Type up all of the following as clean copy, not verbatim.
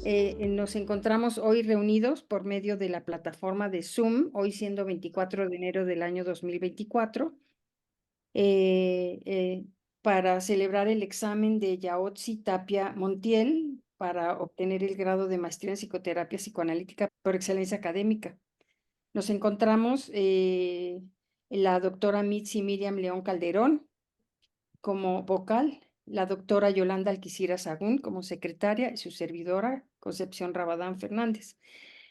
Nos encontramos hoy reunidos por medio de la plataforma de Zoom, hoy siendo 24 de enero del año 2024, eh, eh, para celebrar el examen de Yaotzi Tapia Montiel para obtener el grado de maestría en psicoterapia psicoanalítica por excelencia académica. Nos encontramos la doctora Mitzi Miriam León Calderón como vocal, la doctora Yolanda Alquicira Sagún como secretaria y su servidora Concepción Rabadán Fernández.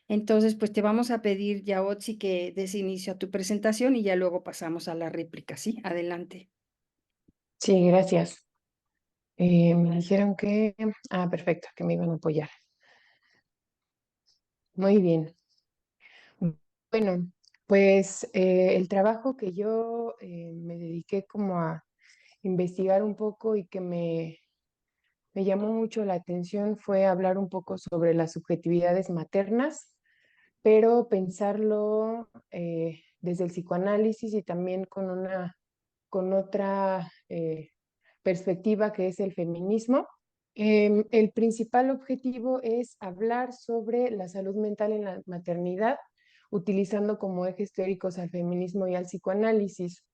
Entonces, pues te vamos a pedir, Yaotzi, que des inicio a tu presentación y ya luego pasamos a la réplica, ¿sí? Adelante. Sí, gracias. Me dijeron que, perfecto, que me iban a apoyar. Muy bien. Bueno, pues el trabajo que yo me dediqué como a investigar un poco y que me llamó mucho la atención fue hablar un poco sobre las subjetividades maternas, pero pensarlo desde el psicoanálisis y también con otra perspectiva que es el feminismo. El principal objetivo es hablar sobre la salud mental en la maternidad, utilizando como ejes teóricos al feminismo y al psicoanálisis.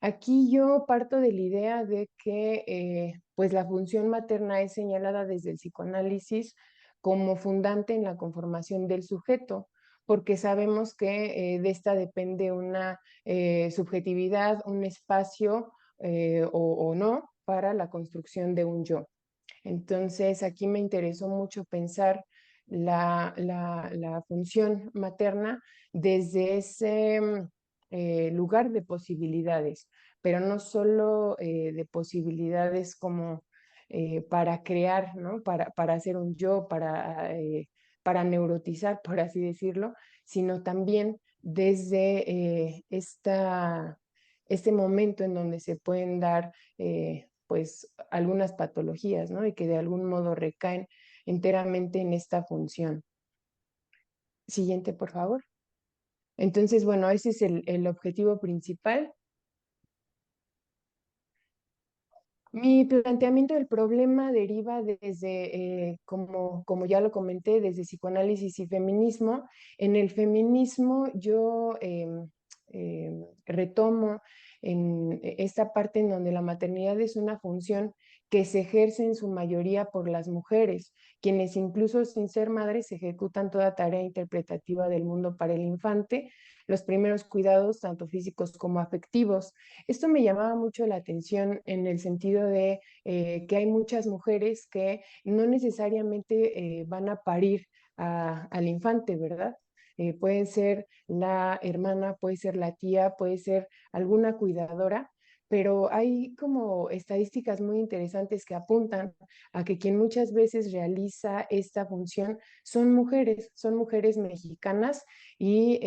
Aquí yo parto de la idea de que pues la función materna es señalada desde el psicoanálisis como fundante en la conformación del sujeto, porque sabemos que de esta depende una subjetividad, un espacio o no para la construcción de un yo. Entonces, aquí me interesó mucho pensar la función materna desde ese lugar de posibilidades, pero no solo de posibilidades como para crear, ¿no? Para hacer un yo, para neurotizar, por así decirlo, sino también desde este momento en donde se pueden dar pues algunas patologías, ¿no? Y que de algún modo recaen enteramente en esta función. Siguiente, por favor. Entonces, bueno, ese es el objetivo principal. Mi planteamiento del problema deriva desde, como ya lo comenté, desde psicoanálisis y feminismo. En el feminismo yo retomo en esta parte en donde la maternidad es una función que se ejerce en su mayoría por las mujeres, quienes incluso sin ser madres ejecutan toda tarea interpretativa del mundo para el infante, los primeros cuidados, tanto físicos como afectivos. Esto me llamaba mucho la atención en el sentido de que hay muchas mujeres que no necesariamente van a parir al infante, ¿verdad? Puede ser la hermana, puede ser la tía, puede ser alguna cuidadora, pero hay como estadísticas muy interesantes que apuntan a que quien muchas veces realiza esta función son mujeres mexicanas y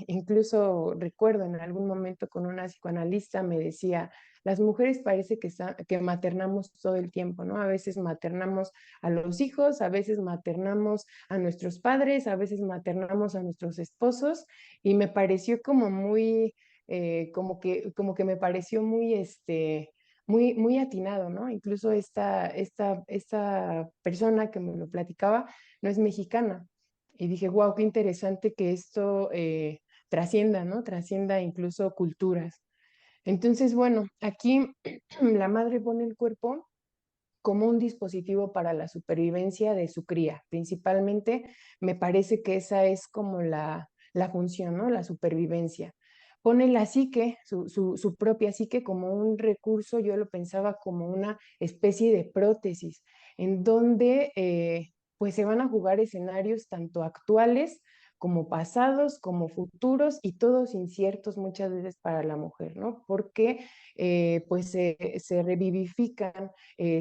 incluso recuerdo en algún momento con una psicoanalista me decía, las mujeres parece que maternamos todo el tiempo, ¿no? A veces maternamos a los hijos, a veces maternamos a nuestros padres, a veces maternamos a nuestros esposos y me pareció como muy, como que me pareció muy, muy atinado, ¿no? Incluso esta persona que me lo platicaba no es mexicana. Y dije, wow, qué interesante que esto trascienda, ¿no? Trascienda incluso culturas. Entonces, bueno, aquí la madre pone el cuerpo como un dispositivo para la supervivencia de su cría. Principalmente, me parece que esa es como la función, ¿no? La supervivencia. Pone la psique, su propia psique, como un recurso, yo lo pensaba como una especie de prótesis, en donde pues se van a jugar escenarios tanto actuales como pasados, como futuros y todos inciertos muchas veces para la mujer, ¿no? Porque pues se revivifican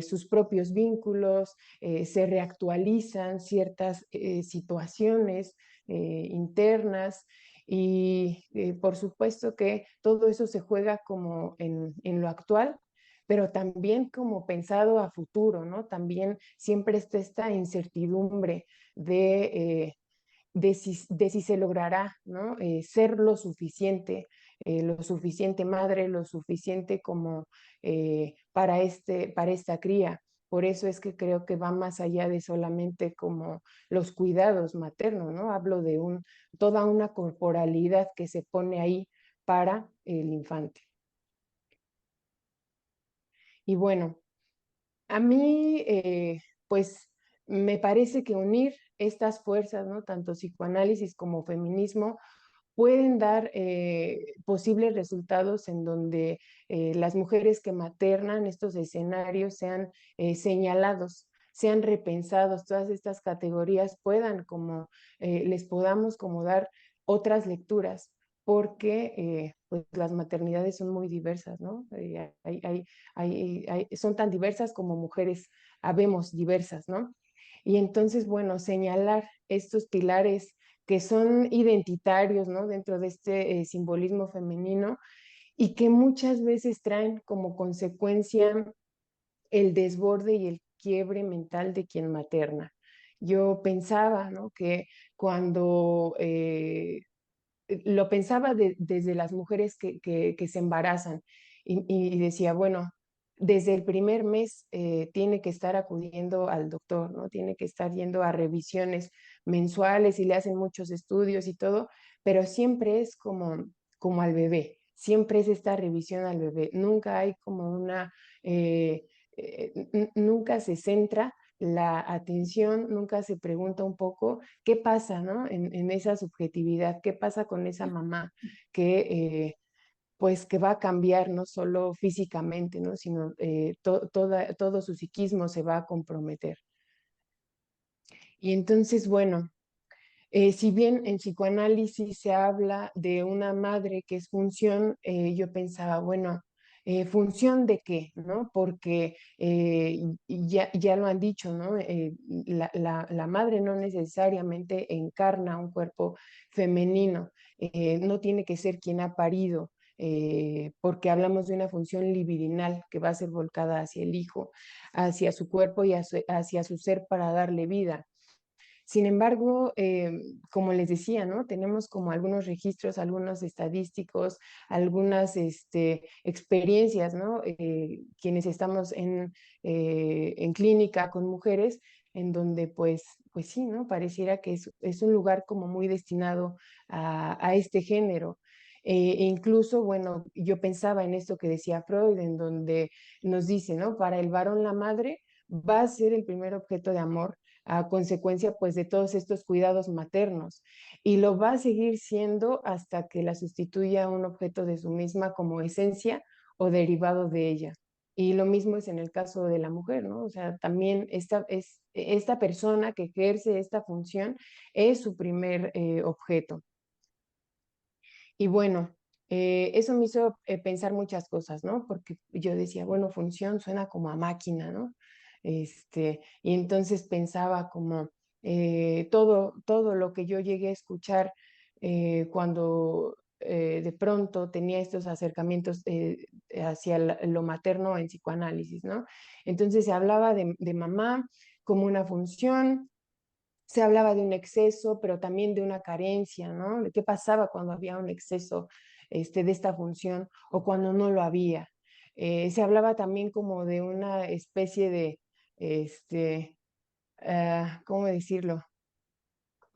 sus propios vínculos, se reactualizan ciertas situaciones internas y por supuesto que todo eso se juega como en lo actual, pero también como pensado a futuro, ¿no? También siempre está esta incertidumbre de si se logrará, ¿no? Ser lo suficiente madre, lo suficiente como para esta cría. Por eso es que creo que va más allá de solamente como los cuidados maternos, ¿no? Hablo de toda una corporalidad que se pone ahí para el infante. Y bueno, a mí, pues me parece que unir estas fuerzas, ¿no? Tanto psicoanálisis como feminismo, pueden dar posibles resultados en donde las mujeres que maternan estos escenarios sean señalados, sean repensados, todas estas categorías puedan como, les podamos como dar otras lecturas, porque pues las maternidades son muy diversas, ¿no? Son tan diversas como mujeres habemos diversas, ¿no? Y entonces, bueno, señalar estos pilares que son identitarios, ¿no? Dentro de este simbolismo femenino y que muchas veces traen como consecuencia el desborde y el quiebre mental de quien materna. Yo pensaba, ¿no? Que cuando lo pensaba desde las mujeres que se embarazan y decía, bueno, desde el primer mes tiene que estar acudiendo al doctor, ¿no? Tiene que estar yendo a revisiones mensuales y le hacen muchos estudios y todo, pero siempre es como al bebé, siempre es esta revisión al bebé, nunca hay como nunca se centra la atención, nunca se pregunta un poco qué pasa, ¿no? En esa subjetividad, qué pasa con esa mamá que, pues, que va a cambiar no solo físicamente, ¿no? Sino todo su psiquismo se va a comprometer. Y entonces, bueno, si bien en psicoanálisis se habla de una madre que es función, yo pensaba, bueno, ¿función de qué? ¿No? Porque ya lo han dicho, ¿no? La madre no necesariamente encarna un cuerpo femenino, no tiene que ser quien ha parido. Porque hablamos de una función libidinal que va a ser volcada hacia el hijo, hacia su cuerpo y hacia su ser para darle vida. Sin embargo, como les decía, ¿no? Tenemos como algunos registros, algunos estadísticos, algunas experiencias, ¿no? Quienes estamos en clínica con mujeres, en donde pues sí, ¿no? Pareciera que es un lugar como muy destinado a este género. E incluso, bueno, yo pensaba en esto que decía Freud, en donde nos dice, ¿no? Para el varón la madre va a ser el primer objeto de amor a consecuencia pues de todos estos cuidados maternos y lo va a seguir siendo hasta que la sustituya a un objeto de su misma como esencia o derivado de ella. Y lo mismo es en el caso de la mujer, ¿no? O sea, también esta persona que ejerce esta función es su primer objeto. Y bueno, eso me hizo pensar muchas cosas, ¿no? Porque yo decía, bueno, función suena como a máquina, ¿no? Y entonces pensaba como todo lo que yo llegué a escuchar cuando de pronto tenía estos acercamientos hacia lo materno en psicoanálisis, ¿no? Entonces se hablaba de mamá como una función, se hablaba de un exceso, pero también de una carencia, ¿no? De qué pasaba cuando había un exceso de esta función o cuando no lo había. Se hablaba también como de una especie de, ¿cómo decirlo?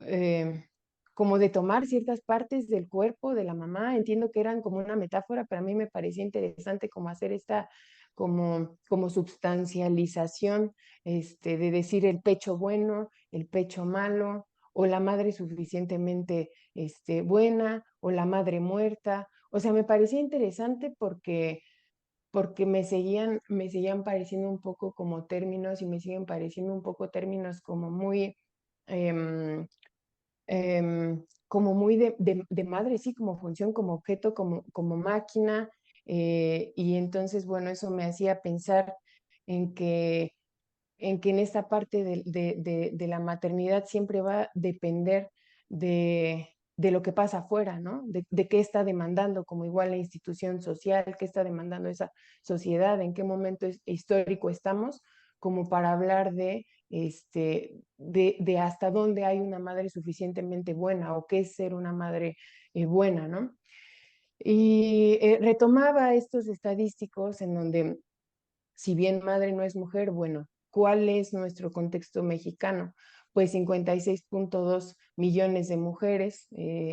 eh, como de tomar ciertas partes del cuerpo de la mamá. Entiendo que eran como una metáfora, pero a mí me parecía interesante como hacer esta como substancialización, de decir el pecho bueno, el pecho malo, o la madre suficientemente buena, o la madre muerta. O sea, me parecía interesante porque me seguían pareciendo un poco como términos y me siguen pareciendo un poco términos como muy como muy de madre, sí, como función, como objeto, como máquina. Y entonces, bueno, eso me hacía pensar en que en esta parte de la maternidad siempre va a depender de lo que pasa afuera, ¿no? De qué está demandando, como igual la institución social, qué está demandando esa sociedad, en qué momento histórico estamos, como para hablar de hasta dónde hay una madre suficientemente buena o qué es ser una madre buena, ¿no? Y retomaba estos estadísticos en donde si bien madre no es mujer, bueno, ¿cuál es nuestro contexto mexicano? Pues 56.2 millones de mujeres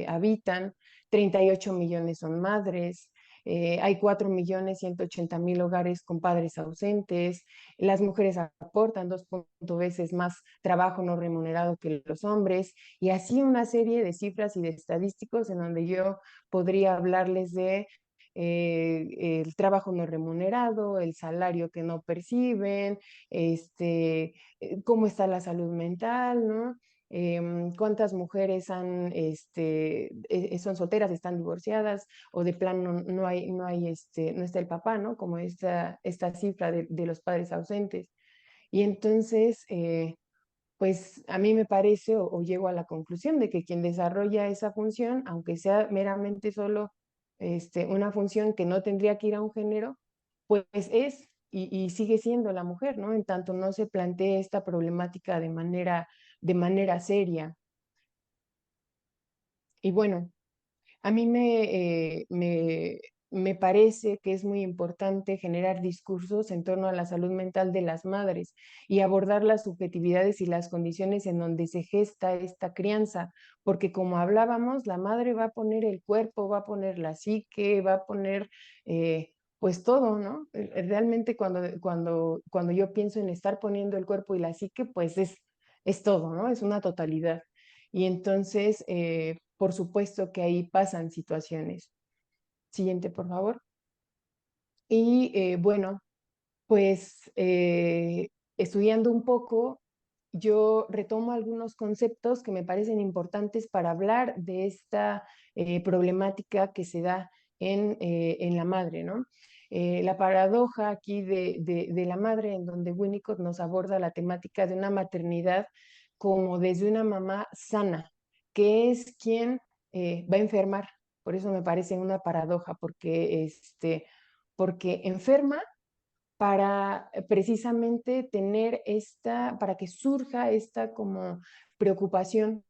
habitan, 38 millones son madres, hay 4.180.000 hogares con padres ausentes, las mujeres aportan 2.0 veces más trabajo no remunerado que los hombres, y así una serie de cifras y de estadísticos en donde yo podría hablarles de el trabajo no remunerado, el salario que no perciben, cómo está la salud mental, ¿no? Cuántas mujeres son solteras, están divorciadas, o de plano no está el papá, ¿no? Como esta cifra de los padres ausentes. Y entonces, pues a mí me parece o llego a la conclusión de que quien desarrolla esa función, aunque sea meramente solo una función que no tendría que ir a un género, pues es y sigue siendo la mujer, ¿no? En tanto no se plantee esta problemática de manera seria. Y bueno, a mí me parece que es muy importante generar discursos en torno a la salud mental de las madres y abordar las subjetividades y las condiciones en donde se gesta esta crianza, porque como hablábamos, la madre va a poner el cuerpo, va a poner la psique, va a poner pues todo, ¿no? Realmente cuando yo pienso en estar poniendo el cuerpo y la psique, pues es todo, ¿no? Es una totalidad. Y entonces, por supuesto que ahí pasan situaciones. Siguiente, por favor. Y bueno, pues estudiando un poco, yo retomo algunos conceptos que me parecen importantes para hablar de esta problemática que se da en la madre, ¿no? La paradoja aquí de la madre, en donde Winnicott nos aborda la temática de una maternidad como desde una mamá sana, que es quien va a enfermar. Por eso me parece una paradoja, porque enferma para precisamente para que surja esta como preocupación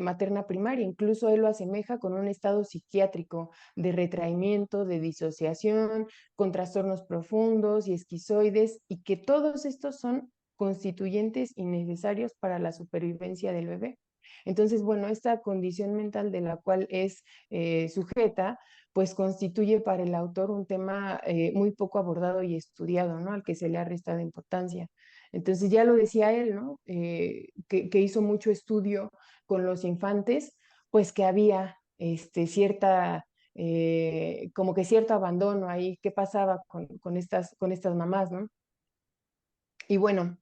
materna primaria. Incluso él lo asemeja con un estado psiquiátrico de retraimiento, de disociación, con trastornos profundos y esquizoides, y que todos estos son constituyentes y necesarios para la supervivencia del bebé. Entonces, bueno, esta condición mental de la cual es sujeta, pues constituye para el autor un tema muy poco abordado y estudiado, ¿no? Al que se le ha restado importancia. Entonces, ya lo decía él, ¿no? Que hizo mucho estudio con los infantes, pues que había como que cierto abandono ahí. ¿Qué pasaba con estas mamás, ¿no? Y bueno,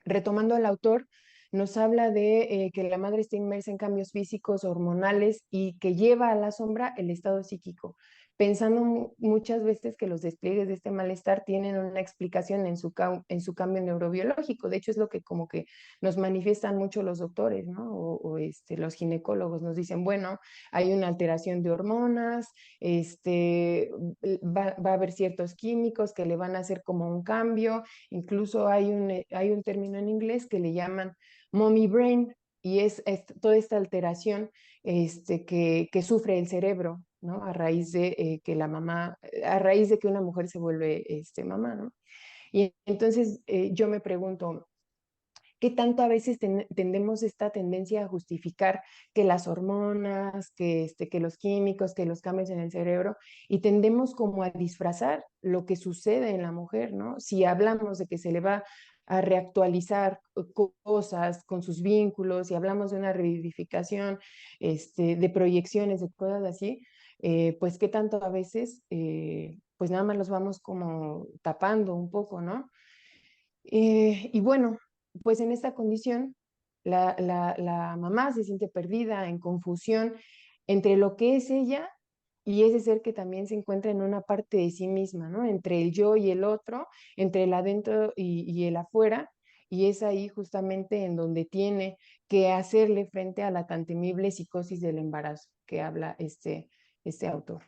retomando al autor, nos habla de que la madre está inmersa en cambios físicos, hormonales, y que lleva a la sombra el estado psíquico, pensando muchas veces que los despliegues de este malestar tienen una explicación en su cambio neurobiológico. De hecho, es lo que como que nos manifiestan mucho los doctores, ¿no? O los ginecólogos nos dicen, bueno, hay una alteración de hormonas, va a haber ciertos químicos que le van a hacer como un cambio. Incluso hay un término en inglés que le llaman mommy brain, y es toda esta alteración que sufre el cerebro, ¿no? A raíz de a raíz de que una mujer se vuelve mamá, ¿no? Y entonces yo me pregunto, ¿qué tanto a veces tendemos esta tendencia a justificar que las hormonas, que los químicos, que los cambios en el cerebro, y tendemos como a disfrazar lo que sucede en la mujer, ¿no? Si hablamos de que se le va a reactualizar cosas con sus vínculos, y hablamos de una revivificación, de proyecciones, de cosas así, pues qué tanto a veces, pues nada más los vamos como tapando un poco, ¿no? Y bueno, pues en esta condición, la mamá se siente perdida, en confusión entre lo que es ella y ese ser que también se encuentra en una parte de sí misma, ¿no? Entre el yo y el otro, entre el adentro y el afuera, y es ahí justamente en donde tiene que hacerle frente a la tan temible psicosis del embarazo que habla este autor.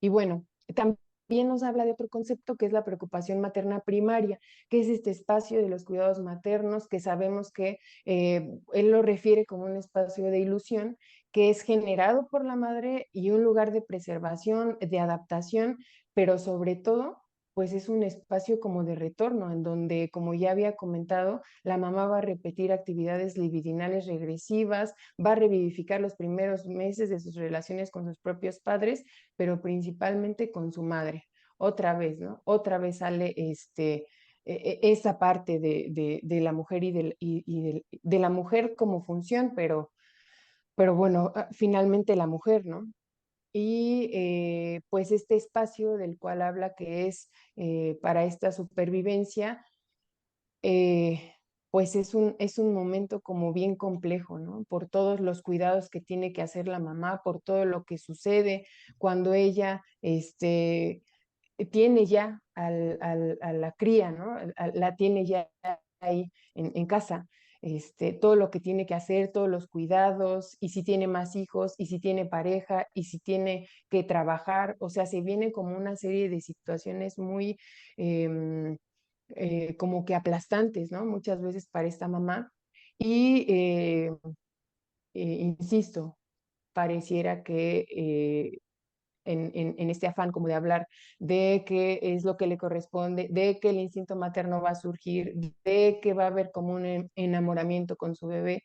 Y bueno, también nos habla de otro concepto que es la preocupación materna primaria, que es este espacio de los cuidados maternos, que sabemos que él lo refiere como un espacio de ilusión que es generado por la madre y un lugar de preservación, de adaptación, pero sobre todo pues es un espacio como de retorno, en donde, como ya había comentado, la mamá va a repetir actividades libidinales regresivas, va a revivificar los primeros meses de sus relaciones con sus propios padres, pero principalmente con su madre. Otra vez, ¿no? Otra vez sale esa parte de la mujer de la mujer como función, pero bueno, finalmente la mujer, ¿no? Y pues este espacio del cual habla que es para esta supervivencia, eh, pues es un momento como bien complejo, ¿no? Por todos los cuidados que tiene que hacer la mamá, por todo lo que sucede cuando ella tiene ya a la cría, ¿no? La tiene ya ahí en casa, todo lo que tiene que hacer, todos los cuidados, y si tiene más hijos, y si tiene pareja, y si tiene que trabajar, o sea, se viene como una serie de situaciones muy como que aplastantes, ¿no? Muchas veces para esta mamá. Y, insisto, pareciera que en este afán como de hablar de qué es lo que le corresponde, de que el instinto materno va a surgir, de que va a haber como un enamoramiento con su bebé,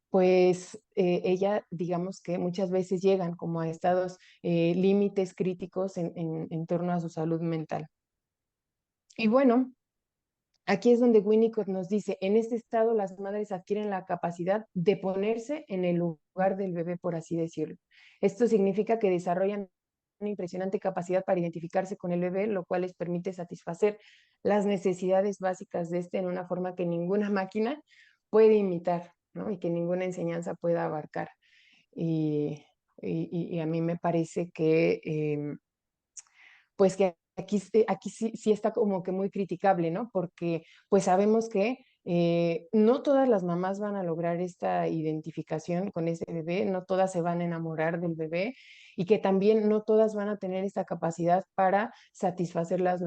pues ella, digamos que muchas veces llegan como a estados límites críticos en torno a su salud mental. Y bueno, aquí es donde Winnicott nos dice, en este estado las madres adquieren la capacidad de ponerse en el lugar del bebé, por así decirlo. Esto significa que desarrollan una impresionante capacidad para identificarse con el bebé, lo cual les permite satisfacer las necesidades básicas de este en una forma que ninguna máquina puede imitar, ¿no? Y que ninguna enseñanza pueda abarcar. Y, y a mí me parece que pues que aquí sí está como que muy criticable, ¿no? Porque pues sabemos que no todas las mamás van a lograr esta identificación con ese bebé, no todas se van a enamorar del bebé y que también no todas van a tener esta capacidad para satisfacer las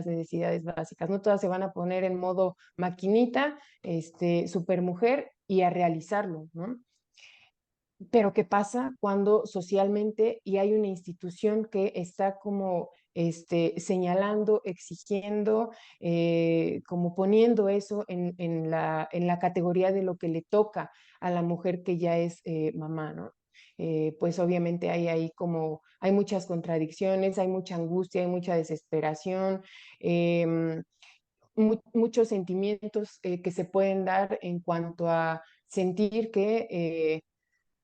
necesidades básicas, no todas se van a poner en modo maquinita, supermujer y a realizarlo, ¿no? Pero ¿qué pasa cuando socialmente y hay una institución que está como señalando, exigiendo, como poniendo eso en la categoría de lo que le toca a la mujer que ya es mamá, ¿no? Pues obviamente hay ahí como, hay muchas contradicciones, hay mucha angustia, hay mucha desesperación, muchos sentimientos que se pueden dar en cuanto a sentir que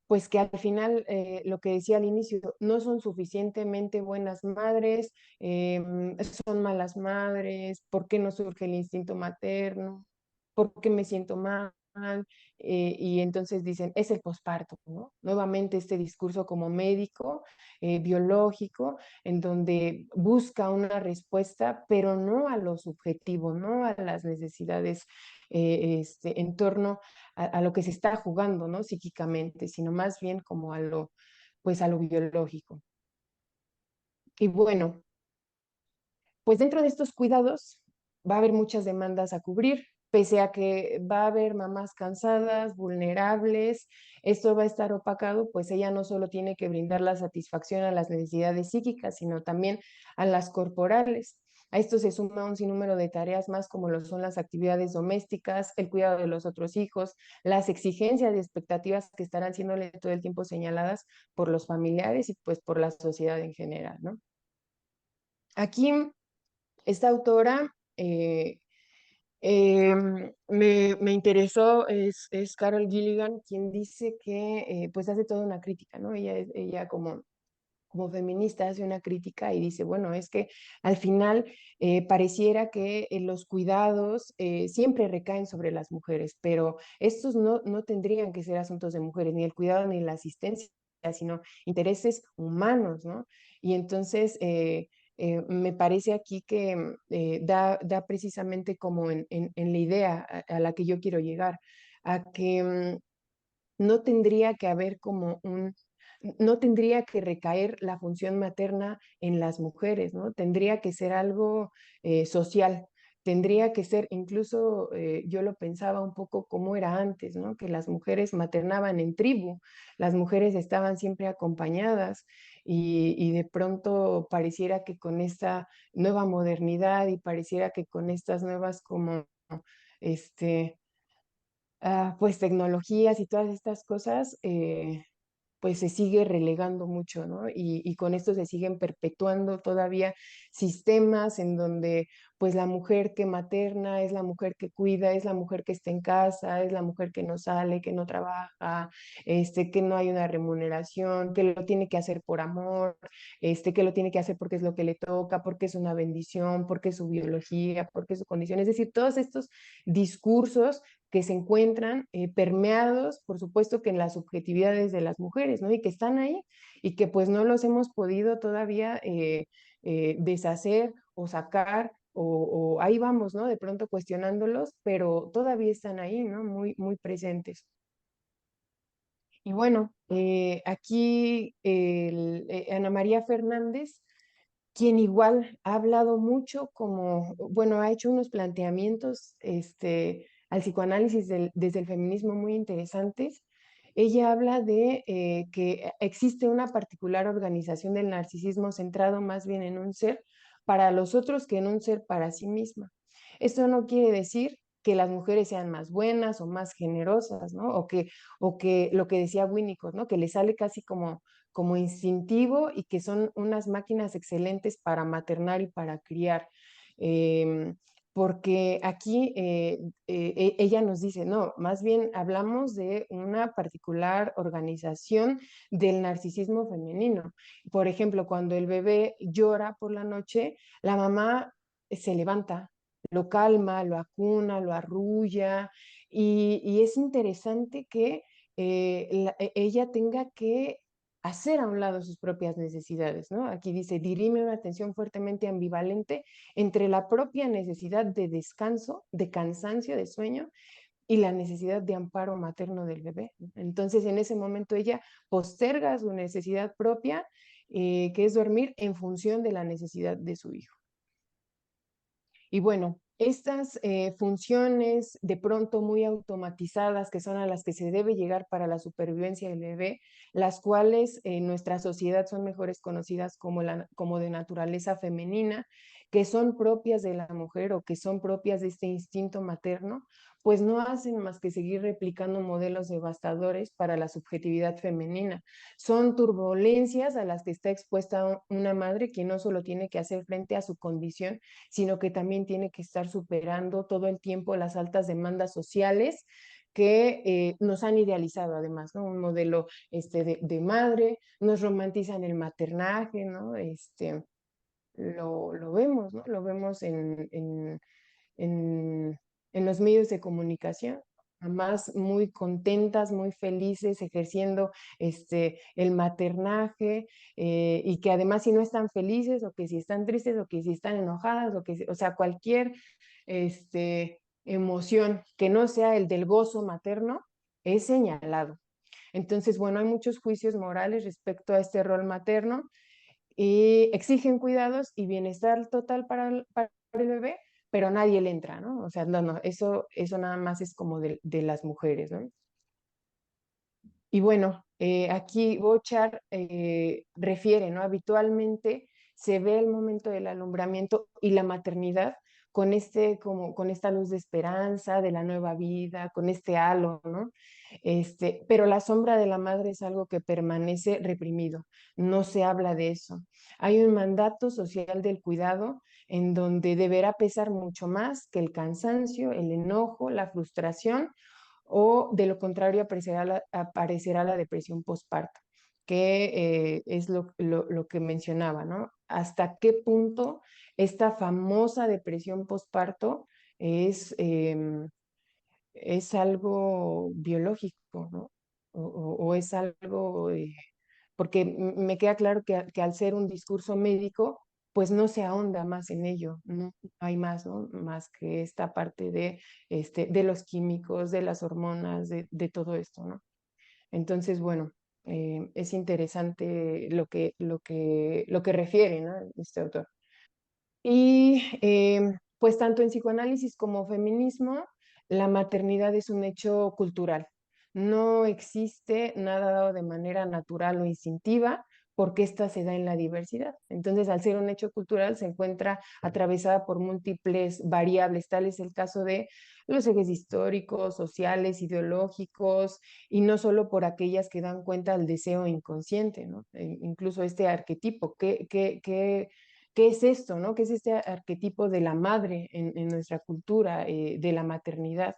pues que al final, lo que decía al inicio, no son suficientemente buenas madres, son malas madres, ¿por qué no surge el instinto materno? ¿Por qué me siento mal? Y entonces dicen, es el posparto, ¿no? Nuevamente este discurso como médico, biológico, en donde busca una respuesta, pero no a lo subjetivo, no a las necesidades en torno a lo que se está jugando, ¿no? Psíquicamente, sino más bien como pues a lo biológico. Y bueno, pues dentro de estos cuidados va a haber muchas demandas a cubrir, pese a que va a haber mamás cansadas, vulnerables, esto va a estar opacado, pues ella no solo tiene que brindar la satisfacción a las necesidades psíquicas, sino también a las corporales. A esto se suma un sinnúmero de tareas más como lo son las actividades domésticas, el cuidado de los otros hijos, las exigencias y expectativas que estarán siéndole todo el tiempo señaladas por los familiares y pues por la sociedad en general, ¿no? Aquí esta autora me interesó, es Carol Gilligan, quien dice que pues hace toda una crítica, ¿no? Ella como feminista hace una crítica y dice, bueno, es que al final pareciera que los cuidados siempre recaen sobre las mujeres, pero estos no tendrían que ser asuntos de mujeres, ni el cuidado ni la asistencia, sino intereses humanos, ¿no? Y entonces me parece aquí que da precisamente como en la idea a la que yo quiero llegar, a que no tendría que haber como no tendría que recaer la función materna en las mujeres, ¿no? Tendría que ser algo social, tendría que ser, incluso yo lo pensaba un poco como era antes, ¿no? Que las mujeres maternaban en tribu, las mujeres estaban siempre acompañadas y de pronto pareciera que con esta nueva modernidad y pareciera que con estas nuevas como este, pues tecnologías y todas estas cosas, pues se sigue relegando mucho, ¿no? Y con esto se siguen perpetuando todavía sistemas en donde pues la mujer que materna es la mujer que cuida, es la mujer que está en casa, es la mujer que no sale, que no trabaja, que no hay una remuneración, que lo tiene que hacer por amor, que lo tiene que hacer porque es lo que le toca, porque es una bendición, porque es su biología, porque es su condición. Es decir, todos estos discursos que se encuentran permeados, por supuesto, que en las subjetividades de las mujeres, ¿no? Y que están ahí y que pues no los hemos podido todavía deshacer o sacar o ahí vamos, ¿no? De pronto cuestionándolos, pero todavía están ahí, ¿no? Muy, muy presentes. Y bueno, aquí Ana María Fernández, quien igual ha hablado mucho como, bueno, ha hecho unos planteamientos al psicoanálisis desde el feminismo muy interesantes. Ella habla de que existe una particular organización del narcisismo centrado más bien en un ser para los otros que en un ser para sí misma. Esto no quiere decir que las mujeres sean más buenas o más generosas, ¿no? O que lo que decía Winnicott, ¿no? Que le sale casi como instintivo y que son unas máquinas excelentes para maternar y para criar. Eh, Porque aquí ella nos dice, no, más bien hablamos de una particular organización del narcisismo femenino. Por ejemplo, cuando el bebé llora por la noche, la mamá se levanta, lo calma, lo acuna, lo arrulla, y es interesante que ella tenga que hacer a un lado sus propias necesidades, ¿no? Aquí dice, dirime una atención fuertemente ambivalente entre la propia necesidad de descanso, de cansancio, de sueño, y la necesidad de amparo materno del bebé. Entonces, en ese momento ella posterga su necesidad propia, que es dormir, en función de la necesidad de su hijo. Y bueno, estas funciones de pronto muy automatizadas, que son a las que se debe llegar para la supervivencia del bebé, las cuales en nuestra sociedad son mejores conocidas como de naturaleza femenina, que son propias de la mujer o que son propias de este instinto materno, pues no hacen más que seguir replicando modelos devastadores para la subjetividad femenina. Son turbulencias a las que está expuesta una madre que no solo tiene que hacer frente a su condición, sino que también tiene que estar superando todo el tiempo las altas demandas sociales que nos han idealizado además, ¿no? Un modelo de madre, nos romantizan el maternaje, ¿no? Lo vemos, ¿no? Lo vemos en, en los medios de comunicación, mamás muy contentas, muy felices, ejerciendo el maternaje, y que además si no están felices o que si están tristes o que si están enojadas o sea, cualquier emoción que no sea el del gozo materno es señalado. Entonces, bueno, hay muchos juicios morales respecto a este rol materno y exigen cuidados y bienestar total para el bebé, pero nadie le entra, ¿no? O sea, no, no, eso nada más es como de las mujeres, ¿no? Y bueno, aquí Bochar refiere, ¿no? Habitualmente se ve el momento del alumbramiento y la maternidad con esta luz de esperanza, de la nueva vida, con este halo, ¿no? Pero la sombra de la madre es algo que permanece reprimido, no se habla de eso. Hay un mandato social del cuidado en donde deberá pesar mucho más que el cansancio, el enojo, la frustración, o de lo contrario aparecerá la depresión postparto, que es lo que mencionaba, ¿no? ¿Hasta qué punto esta famosa depresión postparto es, es algo biológico, ¿no? O es algo, porque me queda claro que al ser un discurso médico, pues no se ahonda más en ello, no hay más, ¿no? Más que esta parte de los químicos, de las hormonas, de todo esto, ¿no? Entonces, bueno, es interesante lo que refiere, ¿no? Este autor. Y pues tanto en psicoanálisis como feminismo, la maternidad es un hecho cultural. No existe nada dado de manera natural o instintiva, porque ésta se da en la diversidad. Entonces, al ser un hecho cultural, se encuentra atravesada por múltiples variables. Tal es el caso de los ejes históricos, sociales, ideológicos, y no solo por aquellas que dan cuenta del deseo inconsciente, ¿no? Incluso este arquetipo, ¿qué es esto, no? ¿Qué es este arquetipo de la madre en nuestra cultura, de la maternidad?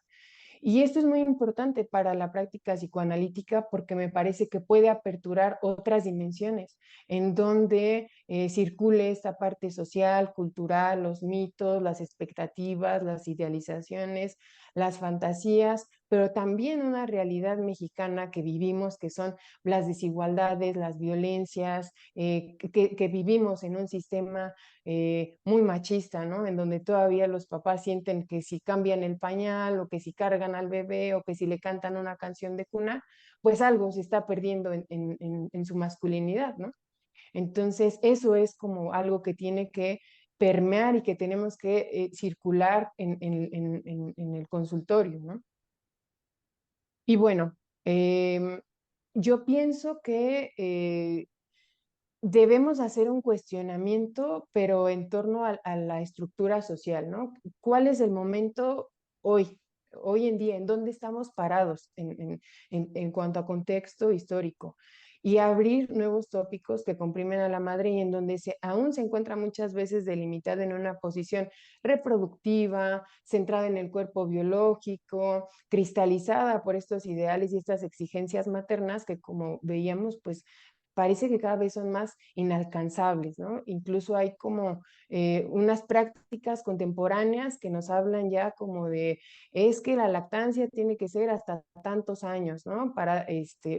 Y esto es muy importante para la práctica psicoanalítica porque me parece que puede aperturar otras dimensiones en donde circule esta parte social, cultural, los mitos, las expectativas, las idealizaciones, las fantasías, pero también una realidad mexicana que vivimos, que son las desigualdades, las violencias, que vivimos en un sistema muy machista, ¿no? En donde todavía los papás sienten que si cambian el pañal o que si cargan al bebé o que si le cantan una canción de cuna, pues algo se está perdiendo en su masculinidad, ¿no? Entonces, eso es como algo que tiene que permear y que tenemos que circular en el consultorio, ¿no? Y bueno, yo pienso que debemos hacer un cuestionamiento, pero en torno a la estructura social, ¿no? ¿Cuál es el momento hoy, hoy en día, en dónde estamos parados en cuanto a contexto histórico? Y abrir nuevos tópicos que comprimen a la madre y en donde aún se encuentra muchas veces delimitada en una posición reproductiva, centrada en el cuerpo biológico, cristalizada por estos ideales y estas exigencias maternas que, como veíamos, pues parece que cada vez son más inalcanzables, ¿no? Incluso hay como unas prácticas contemporáneas que nos hablan ya como de, es que la lactancia tiene que ser hasta tantos años, ¿no? Para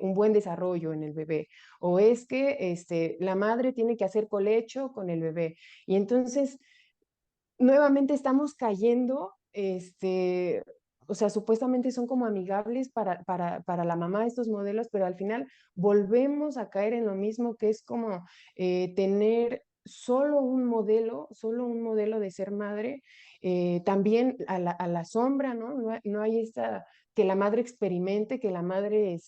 un buen desarrollo en el bebé. O es que la madre tiene que hacer colecho con el bebé. Y entonces nuevamente estamos cayendo, o sea, supuestamente son como amigables para la mamá estos modelos, pero al final volvemos a caer en lo mismo que es como tener solo un modelo de ser madre, también a la sombra, ¿no? No hay esta, que la madre experimente, que la madre,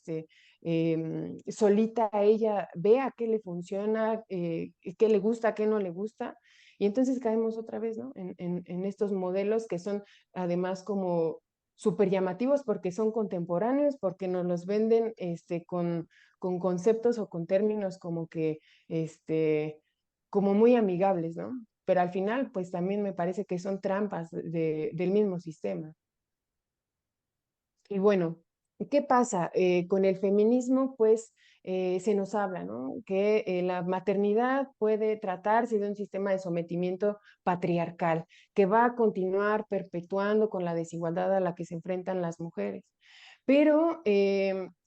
solita a ella vea qué le funciona, qué le gusta, qué no le gusta. Y entonces caemos otra vez, ¿no? En estos modelos que son además como súper llamativos porque son contemporáneos, porque nos los venden con conceptos o con términos como que, este, como muy amigables, ¿no? Pero al final, pues también me parece que son trampas del mismo sistema. Y bueno, ¿qué pasa? Con el feminismo, pues se nos habla, ¿no? Que la maternidad puede tratarse de un sistema de sometimiento patriarcal que va a continuar perpetuando con la desigualdad a la que se enfrentan las mujeres. Pero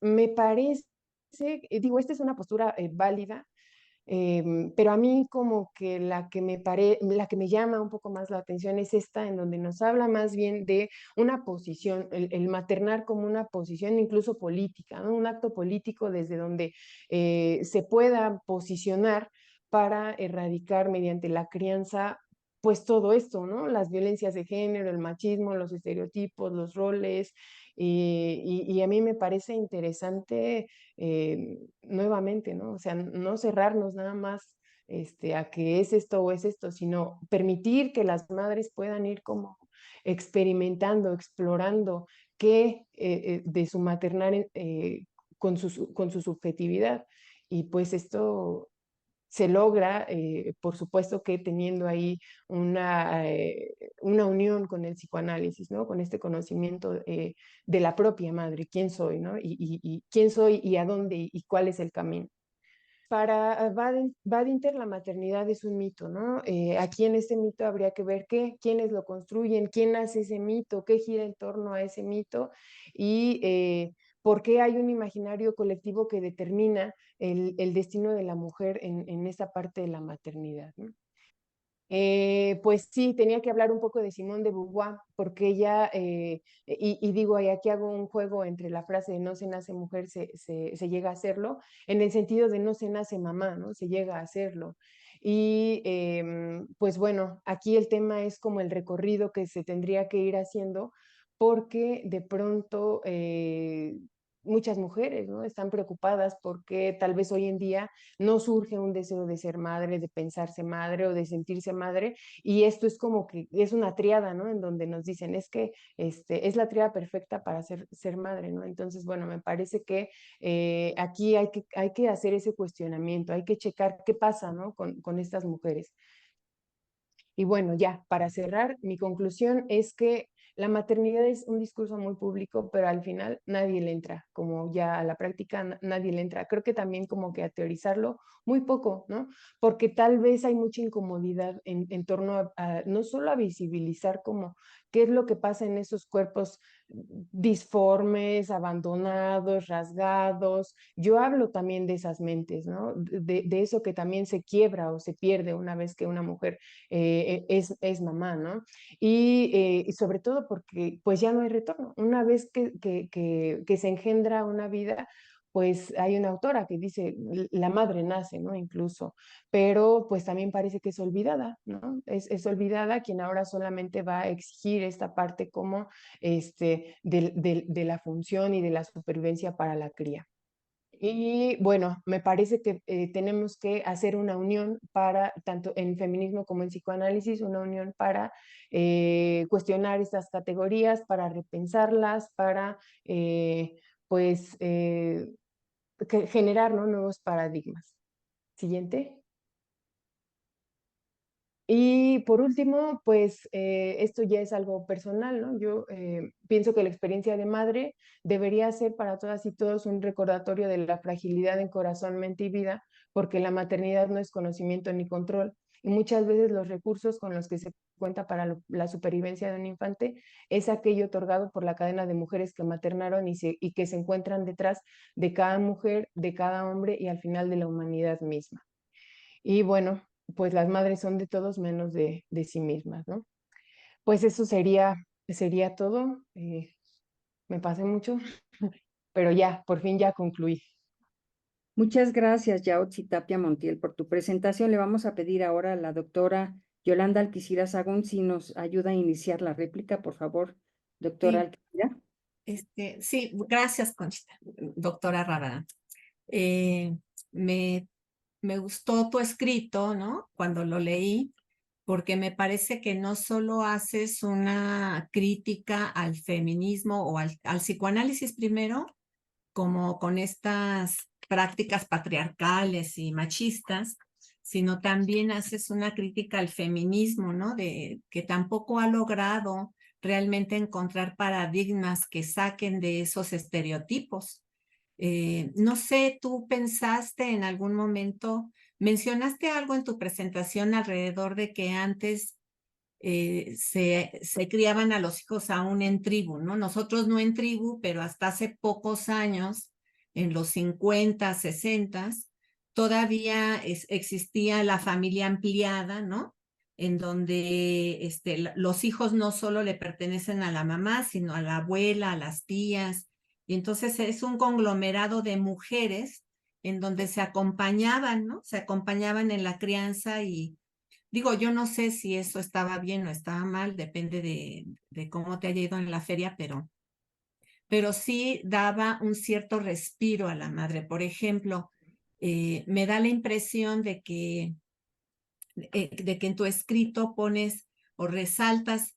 me parece, digo, esta es una postura válida, pero a mí como que la que me llama un poco más la atención es esta, en donde nos habla más bien de una posición, el maternar como una posición incluso política, ¿no? Un acto político desde donde se pueda posicionar para erradicar mediante la crianza, pues todo esto, ¿no? Las violencias de género, el machismo, los estereotipos, los roles, y a mí me parece interesante nuevamente, ¿no? O sea, no cerrarnos nada más a que es esto o es esto, sino permitir que las madres puedan ir como experimentando, explorando qué de su maternal con su subjetividad. Y pues esto se logra, por supuesto que teniendo ahí una unión con el psicoanálisis, ¿no? Con este conocimiento de la propia madre, quién soy, ¿no? Y quién soy y a dónde y cuál es el camino. Para Badinter la maternidad es un mito, ¿no? Aquí en este mito habría que ver quiénes lo construyen, quién hace ese mito, qué gira en torno a ese mito y por qué hay un imaginario colectivo que determina el destino de la mujer en esta parte de la maternidad, ¿no? Pues sí, tenía que hablar un poco de Simone de Beauvoir, porque ella, y digo, y aquí hago un juego entre la frase de no se nace mujer, se llega a hacerlo, en el sentido de no se nace mamá, ¿no? Se llega a hacerlo. Y pues bueno, aquí el tema es como el recorrido que se tendría que ir haciendo, porque de pronto muchas mujeres, ¿no? Están preocupadas porque tal vez hoy en día no surge un deseo de ser madre, de pensarse madre o de sentirse madre, y esto es como que es una triada, ¿no? En donde nos dicen, es que es la triada perfecta para ser madre, ¿no? Entonces, bueno, me parece que aquí hay que hacer ese cuestionamiento, hay que checar qué pasa, ¿no? Con estas mujeres. Y bueno, ya, para cerrar, mi conclusión es que la maternidad es un discurso muy público, pero al final nadie le entra, como ya a la práctica nadie le entra. Creo que también como que a teorizarlo muy poco, ¿no? Porque tal vez hay mucha incomodidad en torno no solo a visibilizar como qué es lo que pasa en esos cuerpos disformes, abandonados, rasgados. Yo hablo también de esas mentes, ¿no? De eso que también se quiebra o se pierde una vez que una mujer es mamá, ¿no? Y sobre todo porque pues ya no hay retorno. Una vez que se engendra una vida, pues hay una autora que dice, la madre nace, ¿no? Incluso, pero pues también parece que es olvidada, ¿no? Es olvidada quien ahora solamente va a exigir esta parte como de la función y de la supervivencia para la cría. Y bueno, me parece que tenemos que hacer una unión para, tanto en feminismo como en psicoanálisis, una unión para cuestionar estas categorías, para repensarlas, para pues generar, ¿no? Nuevos paradigmas. Siguiente. Y por último, pues esto ya es algo personal, ¿no? Yo pienso que la experiencia de madre debería ser para todas y todos un recordatorio de la fragilidad en corazón, mente y vida, porque la maternidad no es conocimiento ni control. Y muchas veces los recursos con los que se cuenta para la supervivencia de un infante es aquello otorgado por la cadena de mujeres que maternaron y que se encuentran detrás de cada mujer, de cada hombre y al final de la humanidad misma. Y bueno, pues las madres son de todos menos de sí mismas, ¿no? Pues eso sería todo. Me pasé mucho, pero ya, por fin ya concluí. Muchas gracias, Yaotzi Tapia Montiel, por tu presentación. Le vamos a pedir ahora a la doctora Yolanda Alquicira Sagún si nos ayuda a iniciar la réplica, por favor, doctora Sí, Alquicira. sí, gracias, Conchita, doctora Rábada. Eh, me, me gustó tu escrito, ¿no? Cuando lo leí, porque me parece que no solo haces una crítica al feminismo o al psicoanálisis primero, como con estas prácticas patriarcales y machistas, sino también haces una crítica al feminismo, ¿no? De que tampoco ha logrado realmente encontrar paradigmas que saquen de esos estereotipos. No sé, tú pensaste en algún momento, mencionaste algo en tu presentación alrededor de que antes se criaban a los hijos aún en tribu, ¿no? Nosotros no en tribu, pero hasta hace pocos años, en los 50, 60, todavía existía la familia ampliada, ¿no? En donde los hijos no solo le pertenecen a la mamá, sino a la abuela, a las tías. Y entonces es un conglomerado de mujeres en donde se acompañaban, ¿no? Se acompañaban en la crianza y digo, yo no sé si eso estaba bien o estaba mal, depende de cómo te haya ido en la feria, pero sí daba un cierto respiro a la madre. Por ejemplo, me da la impresión de que en tu escrito pones o resaltas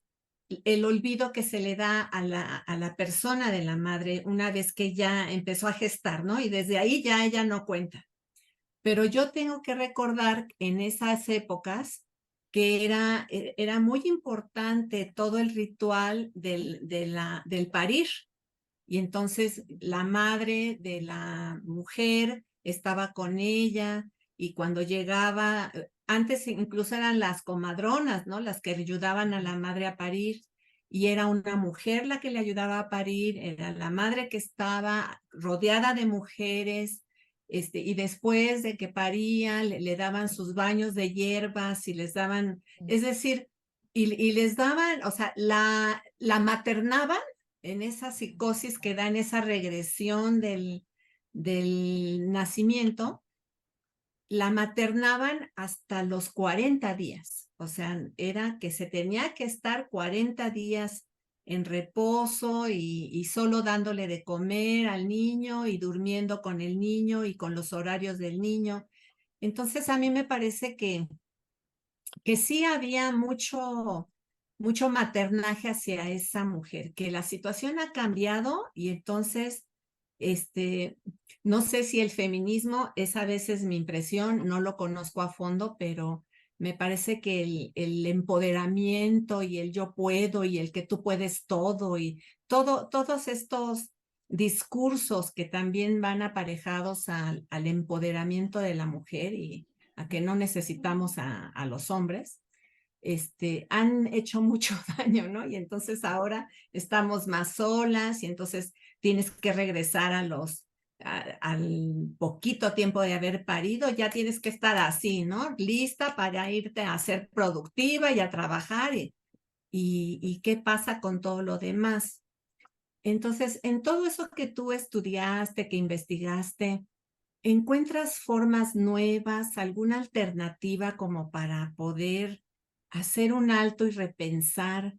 el olvido que se le da a la persona de la madre una vez que ya empezó a gestar, ¿no? Y desde ahí ya ella no cuenta. Pero yo tengo que recordar en esas épocas que era muy importante todo el ritual del parir. Y entonces la madre de la mujer estaba con ella y cuando llegaba, antes incluso eran las comadronas, ¿no? Las que ayudaban a la madre a parir. Y era una mujer la que le ayudaba a parir, era la madre que estaba rodeada de mujeres, y después de que paría, le daban sus baños de hierbas y les daban, es decir, y les daban, o sea, la maternaban en esa psicosis que da en esa regresión del nacimiento, la maternaban hasta los 40 días. O sea, era que se tenía que estar 40 días en reposo y solo dándole de comer al niño y durmiendo con el niño y con los horarios del niño. Entonces, a mí me parece que sí había mucho maternaje hacia esa mujer, que la situación ha cambiado y entonces, no sé si el feminismo es a veces mi impresión, no lo conozco a fondo, pero me parece que el empoderamiento y el yo puedo y el que tú puedes todo y todos estos discursos que también van aparejados al empoderamiento de la mujer y a que no necesitamos a los hombres, han hecho mucho daño, ¿no? Y entonces ahora estamos más solas y entonces tienes que regresar al poquito tiempo de haber parido, ya tienes que estar así, ¿no? Lista para irte a ser productiva y a trabajar y qué pasa con todo lo demás. Entonces, en todo eso que tú estudiaste, que investigaste, ¿encuentras formas nuevas, alguna alternativa como para poder hacer un alto y repensar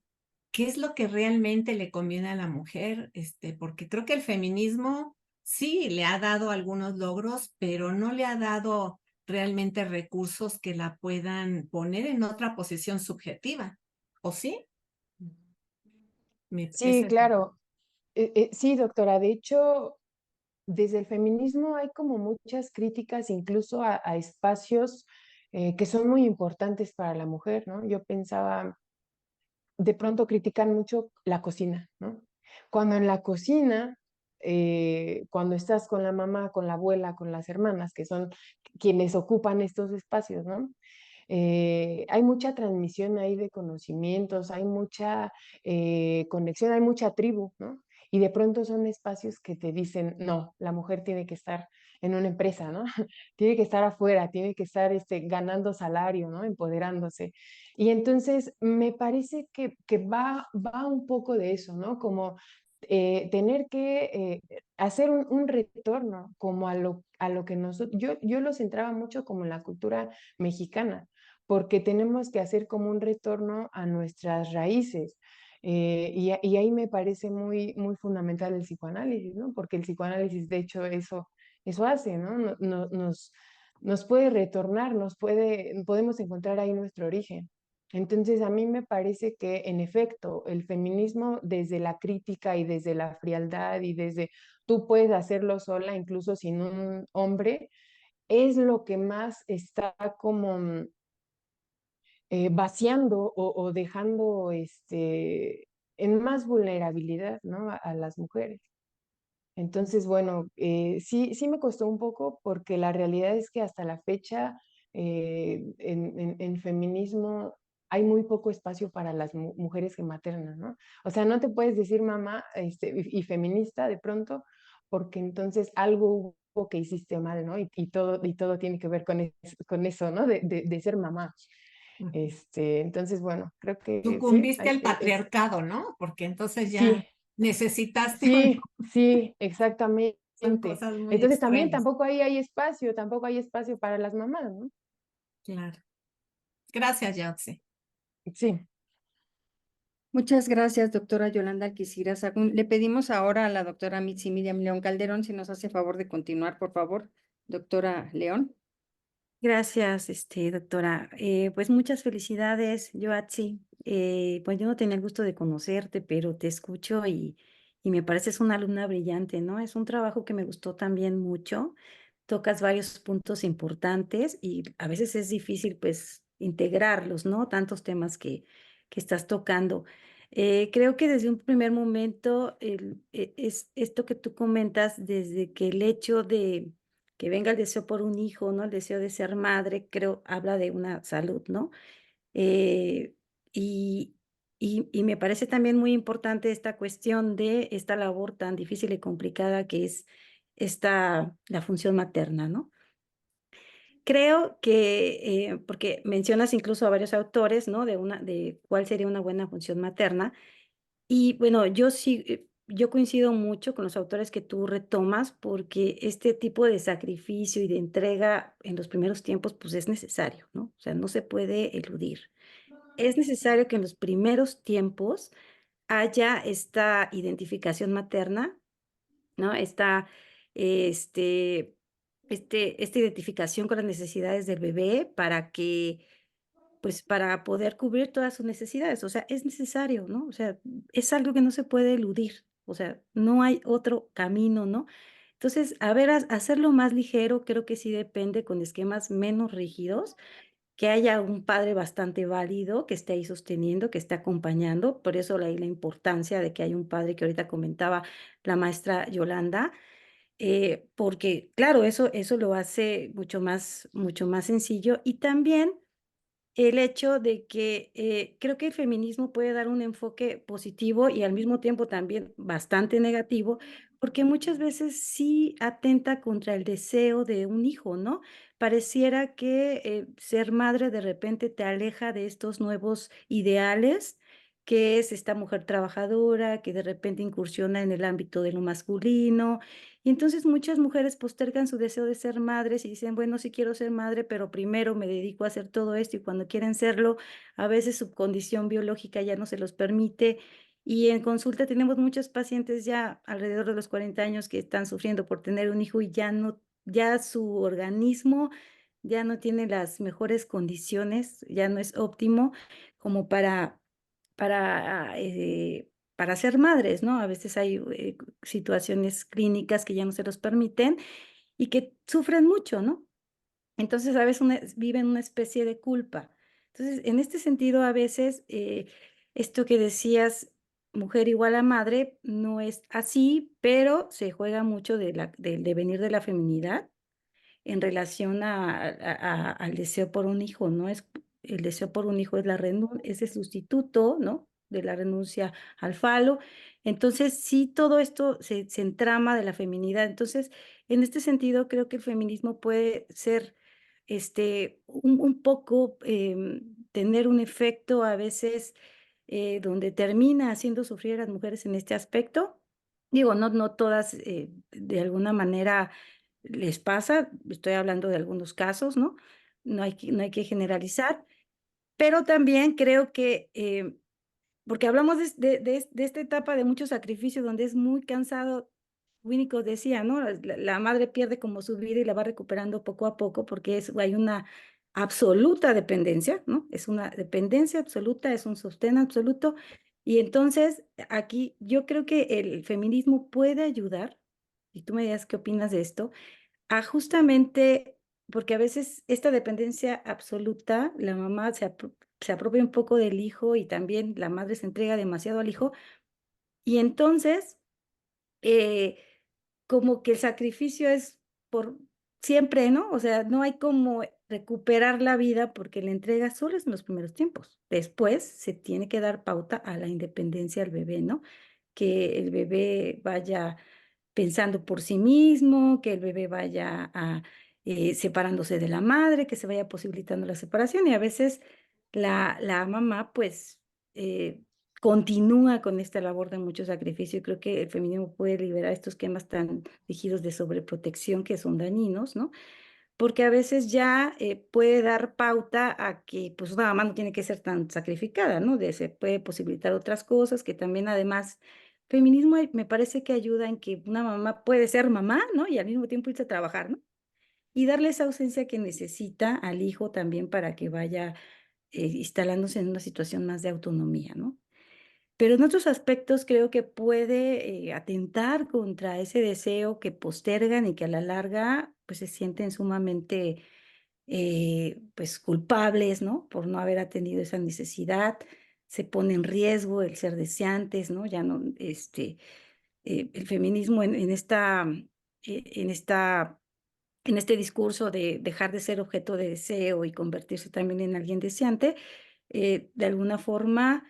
qué es lo que realmente le conviene a la mujer? Porque creo que el feminismo sí le ha dado algunos logros, pero no le ha dado realmente recursos que la puedan poner en otra posición subjetiva. ¿O sí? Sí, claro. Sí, doctora. De hecho, desde el feminismo hay como muchas críticas incluso a espacios que son muy importantes para la mujer, ¿no? Yo pensaba, de pronto critican mucho la cocina, ¿no? Cuando en la cocina, cuando estás con la mamá, con la abuela, con las hermanas, que son quienes ocupan estos espacios, ¿no? Hay mucha transmisión ahí de conocimientos, hay mucha conexión, hay mucha tribu, ¿no? Y de pronto son espacios que te dicen, no, la mujer tiene que estar en una empresa, ¿no? Tiene que estar afuera, tiene que estar ganando salario, ¿no? Empoderándose. Y entonces me parece que va un poco de eso, ¿no? Como tener que hacer un retorno como a lo que nosotros, yo lo centraba mucho como en la cultura mexicana, porque tenemos que hacer como un retorno a nuestras raíces. Y ahí me parece muy fundamental el psicoanálisis, ¿no? Porque el psicoanálisis, de hecho, eso hace, ¿no? Nos puede retornar, podemos encontrar ahí nuestro origen. Entonces, a mí me parece que, en efecto, el feminismo desde la crítica y desde la frialdad y desde tú puedes hacerlo sola, incluso sin un hombre, es lo que más está como vaciando o dejando en más vulnerabilidad, ¿no? A las mujeres. Entonces, bueno, sí me costó un poco porque la realidad es que hasta la fecha en feminismo hay muy poco espacio para las mujeres que maternan, ¿no? O sea, no te puedes decir mamá y feminista de pronto porque entonces algo hubo que hiciste mal, ¿no? Y todo tiene que ver con eso, ¿no? De ser mamá. Entonces, bueno, creo que sí, Sucumbiste al patriarcado, ¿no? Porque entonces ya sí, necesitaste o no. sí, exactamente. Son cosas muy Entonces también extrañas. tampoco ahí hay espacio, tampoco hay espacio para las mamás, ¿no? Claro. Gracias, Yotze. Sí, Muchas gracias, doctora Yolanda Alquiciras Sagún. Le pedimos ahora a la doctora Mitzi Miriam León Calderón si nos hace favor de continuar, por favor. Doctora León. Gracias, doctora. Pues muchas felicidades, Yoatzi. Pues yo no tenía el gusto de conocerte, pero te escucho y me pareces una alumna brillante, ¿no? Es un trabajo que me gustó también mucho. Tocas varios puntos importantes y a veces es difícil, pues, integrarlos, ¿no? Tantos temas que estás tocando. Creo que desde un primer momento es esto que tú comentas, desde que el hecho de que venga el deseo por un hijo, ¿no? El deseo de ser madre, creo, habla de una salud, ¿no? Eh, y, y me parece también muy importante esta cuestión de esta labor tan difícil y complicada que es la función materna, ¿no? Creo que, porque mencionas incluso a varios autores, ¿no? De cuál sería una buena función materna. Y bueno, yo sí, yo coincido mucho con los autores que tú retomas porque este tipo de sacrificio y de entrega en los primeros tiempos, pues es necesario, ¿no? O sea, no se puede eludir. Es necesario que en los primeros tiempos haya esta identificación materna, ¿no? Este, esta identificación con las necesidades del bebé para que, pues, para poder cubrir todas sus necesidades. O sea, es necesario, ¿no? O sea, es algo que no se puede eludir. O sea, no hay otro camino, ¿no? Entonces, a ver, hacerlo más ligero, creo que sí depende con esquemas menos rígidos, que haya un padre bastante válido, que esté ahí sosteniendo, que esté acompañando. Por eso la importancia de que haya un padre que ahorita comentaba la maestra Yolanda, porque claro, eso lo hace mucho más sencillo. Y también el hecho de que creo que el feminismo puede dar un enfoque positivo y al mismo tiempo también bastante negativo, porque muchas veces sí atenta contra el deseo de un hijo, ¿no? Pareciera que ser madre de repente te aleja de estos nuevos ideales, que es esta mujer trabajadora, que de repente incursiona en el ámbito de lo masculino. Y entonces muchas mujeres postergan su deseo de ser madres y dicen, bueno, sí quiero ser madre, pero primero me dedico a hacer todo esto y cuando quieren serlo, a veces su condición biológica ya no se los permite. Y en consulta tenemos muchos pacientes ya alrededor de los 40 años que están sufriendo por tener un hijo y ya no, ya su organismo ya no tiene las mejores condiciones, ya no es óptimo como para, para ser madres, ¿no? A veces hay situaciones clínicas que ya no se los permiten y que sufren mucho, ¿no? Entonces, a veces viven una especie de culpa. Entonces, en este sentido, a veces, esto que decías, mujer igual a madre, no es así, pero se juega mucho del devenir de la feminidad en relación al deseo por un hijo, ¿no? El deseo por un hijo es el sustituto, ¿no? De la renuncia al falo. Entonces, sí, todo esto se entrama de la feminidad. Entonces, en este sentido, creo que el feminismo puede ser un poco, tener un efecto a veces donde termina haciendo sufrir a las mujeres en este aspecto. Digo, no todas de alguna manera les pasa, estoy hablando de algunos casos, ¿no? No hay que generalizar, pero también creo que, porque hablamos de esta etapa de mucho sacrificio donde es muy cansado. Winnicott decía, ¿no? La madre pierde como su vida y la va recuperando poco a poco porque hay una absoluta dependencia, ¿no? Es una dependencia absoluta, es un sostén absoluto. Y entonces aquí yo creo que el feminismo puede ayudar, y tú me dirás qué opinas de esto, a justamente, porque a veces esta dependencia absoluta, la mamá se apropia un poco del hijo y también la madre se entrega demasiado al hijo, y entonces eh, como que el sacrificio es por siempre, ¿no? O sea, no hay como recuperar la vida porque la entrega solo es en los primeros tiempos. Después se tiene que dar pauta a la independencia del bebé, ¿no? Que el bebé vaya pensando por sí mismo, que el bebé vaya separándose de la madre, que se vaya posibilitando la separación y a veces la mamá pues eh, continúa con esta labor de mucho sacrificio. Creo que el feminismo puede liberar estos esquemas tan rígidos de sobreprotección que son dañinos, ¿no? Porque a veces ya puede dar pauta a que pues una mamá no tiene que ser tan sacrificada, ¿no? Se puede posibilitar otras cosas que también además feminismo me parece que ayuda en que una mamá puede ser mamá, ¿no? Y al mismo tiempo irse a trabajar, ¿no? Y darle esa ausencia que necesita al hijo también para que vaya instalándose en una situación más de autonomía, ¿no? Pero en otros aspectos creo que puede atentar contra ese deseo que postergan y que a la larga pues se sienten sumamente pues culpables, ¿no? Por no haber atendido esa necesidad, se pone en riesgo el ser deseantes, ¿no? Ya no, el feminismo en esta, en este discurso de dejar de ser objeto de deseo y convertirse también en alguien deseante, de alguna forma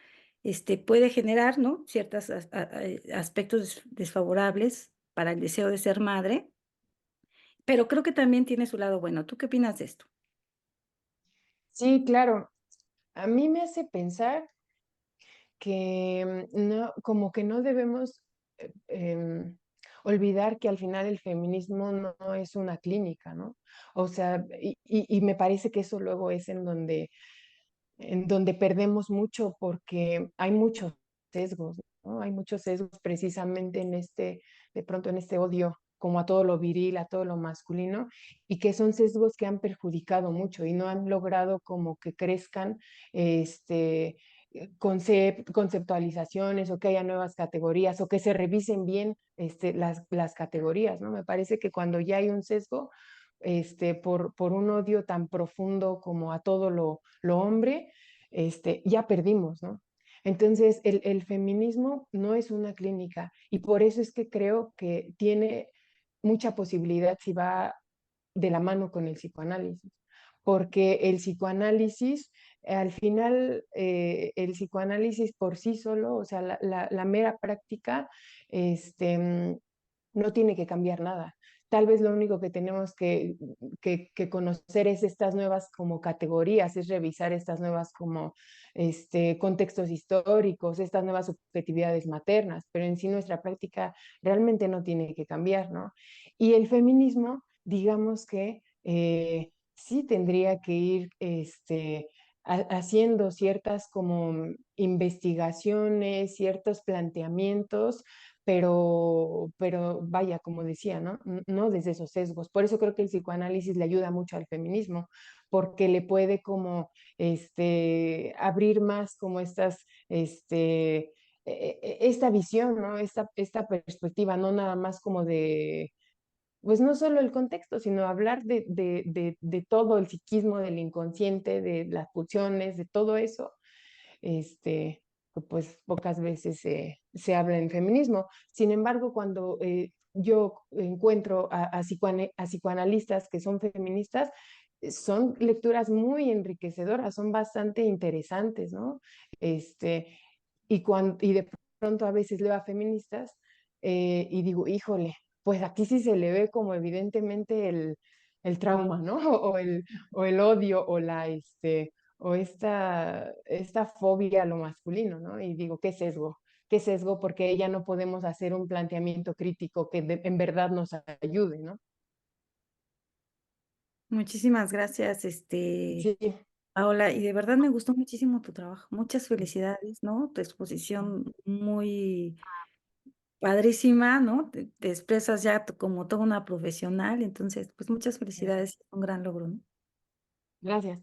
puede generar, ¿no? Ciertos aspectos desfavorables para el deseo de ser madre, pero creo que también tiene su lado bueno. ¿Tú qué opinas de esto? Sí, claro. A mí me hace pensar que no, como que no debemos olvidar que al final el feminismo no es una clínica, ¿no? O sea, y me parece que eso luego es en donde perdemos mucho porque hay muchos sesgos, ¿no? Hay muchos sesgos precisamente de pronto en este odio como a todo lo viril, a todo lo masculino, y que son sesgos que han perjudicado mucho y no han logrado como que crezcan conceptualizaciones, o que haya nuevas categorías, o que se revisen bien las categorías, ¿no? Me parece que cuando ya hay un sesgo, por un odio tan profundo como a todo lo hombre, ya perdimos, ¿no? Entonces, el feminismo no es una clínica, y por eso es que creo que tiene mucha posibilidad si va de la mano con el psicoanálisis, porque el psicoanálisis, al final, el psicoanálisis por sí solo, o sea, la mera práctica, no tiene que cambiar nada. Tal vez lo único que tenemos que conocer es estas nuevas como categorías, es revisar estas nuevas como contextos históricos, estas nuevas subjetividades maternas, pero en sí nuestra práctica realmente no tiene que cambiar, ¿no? Y el feminismo, digamos que sí tendría que ir haciendo ciertas como investigaciones, ciertos planteamientos, pero vaya, como decía, ¿no? No desde esos sesgos. Por eso creo que el psicoanálisis le ayuda mucho al feminismo, porque le puede como abrir más como esta visión, ¿no? Esta perspectiva, no nada más como de, pues no solo el contexto, sino hablar de todo el psiquismo, del inconsciente, de las pulsiones, de todo eso, que pues pocas veces se habla en feminismo. Sin embargo, cuando yo encuentro a psicoanalistas que son feministas, son lecturas muy enriquecedoras, son bastante interesantes, ¿no? Este, y de pronto a veces leo a feministas y digo, híjole, pues aquí sí se le ve como evidentemente el trauma, ¿no? O el odio, o esta fobia a lo masculino, ¿no? Y digo, ¿qué sesgo? ¿Qué sesgo? Porque ya no podemos hacer un planteamiento crítico que en verdad nos ayude, ¿no? Muchísimas gracias, Sí, Paola, y de verdad me gustó muchísimo tu trabajo. Muchas felicidades, ¿no? Tu exposición muy padrísima, ¿no? Te expresas ya como toda una profesional, entonces, pues muchas felicidades, un gran logro, ¿no? gracias.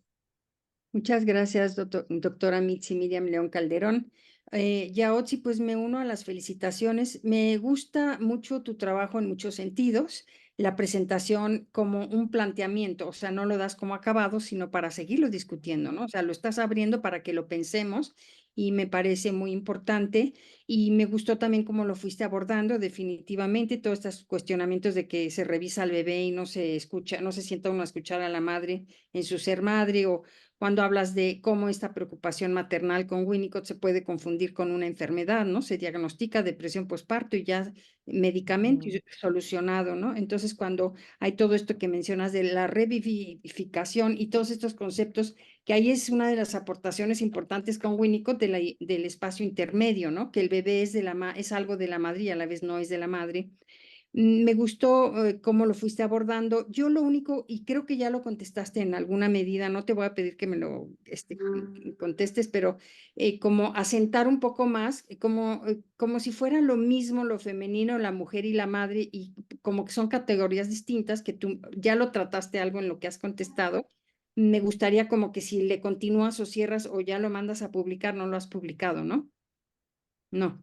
Muchas gracias, doctora Mitzi Miriam León Calderón. Yaotzi, pues me uno a las felicitaciones. Me gusta mucho tu trabajo en muchos sentidos. La presentación como un planteamiento, o sea, no lo das como acabado, sino para seguirlo discutiendo, ¿no? O sea, lo estás abriendo para que lo pensemos y me parece muy importante. Y me gustó también cómo lo fuiste abordando, definitivamente, todos estos cuestionamientos de que se revisa al bebé y no se escucha, no se sienta uno a escuchar a la madre en su ser madre, o cuando hablas de cómo esta preocupación maternal con Winnicott se puede confundir con una enfermedad, ¿no? Se diagnostica depresión postparto y ya medicamento y solucionado, ¿no? Entonces, cuando hay todo esto que mencionas de la revivificación y todos estos conceptos, que ahí es una de las aportaciones importantes con Winnicott del espacio intermedio, ¿no? Que el bebé es algo de la madre y a la vez no es de la madre. Me gustó cómo lo fuiste abordando. Yo lo único, y creo que ya lo contestaste en alguna medida, no te voy a pedir que me lo contestes, pero como asentar un poco más, como si fuera lo mismo lo femenino, la mujer y la madre, y como que son categorías distintas, que tú ya lo trataste algo en lo que has contestado. Me gustaría como que si le continúas o cierras o ya lo mandas a publicar, no lo has publicado, ¿no? No.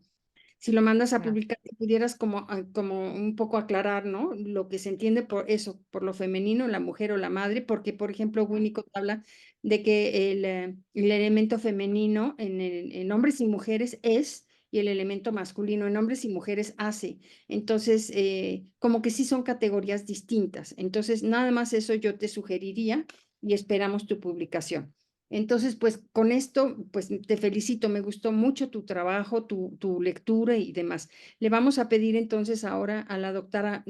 Si lo mandas a No. publicar, que pudieras como un poco aclarar, ¿no? Lo que se entiende por eso, por lo femenino, la mujer o la madre, porque, por ejemplo, Winnicott habla de que el elemento femenino en hombres y mujeres es, y el elemento masculino en hombres y mujeres hace. Entonces, como que sí son categorías distintas. Entonces, nada más eso yo te sugeriría y esperamos tu publicación. Entonces, pues con esto, pues te felicito, me gustó mucho tu trabajo, tu lectura y demás. Le vamos a pedir entonces ahora a la doctora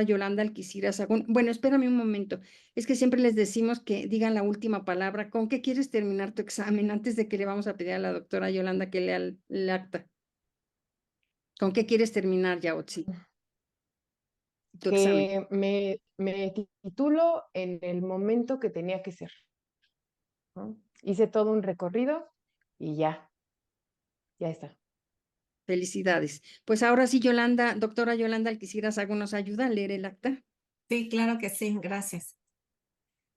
Yolanda Alquicira Sagún. Bueno, espérame un momento, es que siempre les decimos que digan la última palabra. ¿Con qué quieres terminar tu examen antes de que le vamos a pedir a la doctora Yolanda que lea el acta? ¿Con qué quieres terminar, Yaotzi, tu examen? Que me titulo en el momento que tenía que ser, ¿no? Hice todo un recorrido y ya está. Felicidades. Pues ahora sí, Yolanda, doctora Yolanda Alquiciras Agón, ¿nos ayuda a leer el acta? Sí, claro que sí, gracias.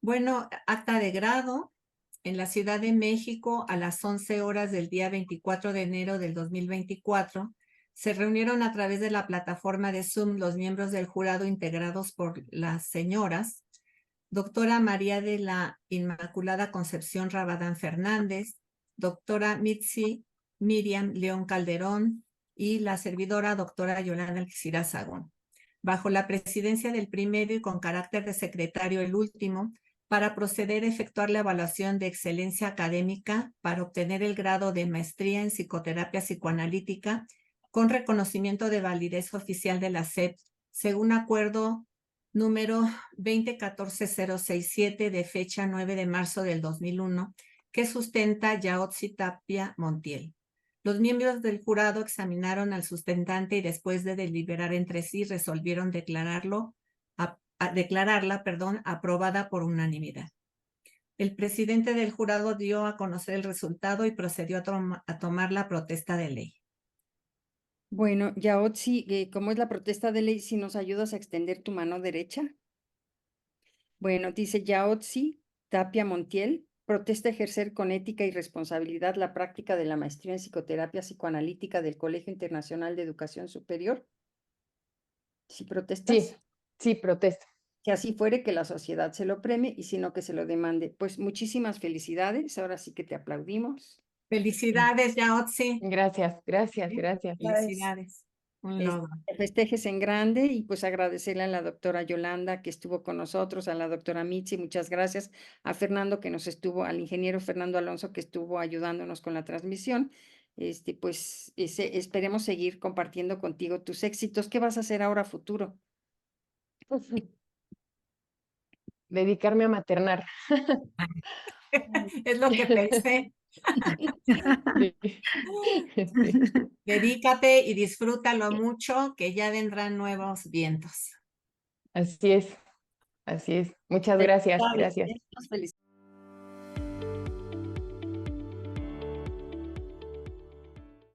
Bueno, acta de grado en la Ciudad de México a las 11 horas del día 24 de enero del 2024. Se reunieron a través de la plataforma de Zoom los miembros del jurado integrados por las señoras doctora María de la Inmaculada Concepción Rabadán Fernández, doctora Mitzi Miriam León Calderón y la servidora doctora Yolanda Alquiciras Agón, bajo la presidencia del primero y con carácter de secretario el último, para proceder a efectuar la evaluación de excelencia académica para obtener el grado de maestría en psicoterapia psicoanalítica con reconocimiento de validez oficial de la SEP, según acuerdo número 2014067 de fecha 9 de marzo del 2001, que sustenta Yaotzi Tapia Montiel. Los miembros del jurado examinaron al sustentante y después de deliberar entre sí resolvieron declararla aprobada por unanimidad. El presidente del jurado dio a conocer el resultado y procedió a tomar la protesta de ley. Bueno, Yaotzi, ¿cómo es la protesta de ley? Si nos ayudas a extender tu mano derecha. Bueno, dice Yaotzi Tapia Montiel, protesta ejercer con ética y responsabilidad la práctica de la maestría en psicoterapia psicoanalítica del Colegio Internacional de Educación Superior. ¿Sí protestas? Sí, sí, protesto. Que así fuere, que la sociedad se lo premie y si no, que se lo demande. Pues muchísimas felicidades, ahora sí que te aplaudimos. Felicidades, Yaotzi. Gracias, gracias, gracias. Felicidades. Un logro. Festejes en grande y pues agradecerle a la doctora Yolanda que estuvo con nosotros, a la doctora Mitzi, muchas gracias, a Fernando que nos estuvo, al ingeniero Fernando Alonso que estuvo ayudándonos con la transmisión. Pues esperemos seguir compartiendo contigo tus éxitos. ¿Qué vas a hacer ahora a futuro? Dedicarme a maternar. Es lo que pensé. Sí. Sí. Dedícate y disfrútalo mucho, que ya vendrán nuevos vientos. Así es, así es. Muchas gracias, gracias. Felicidades.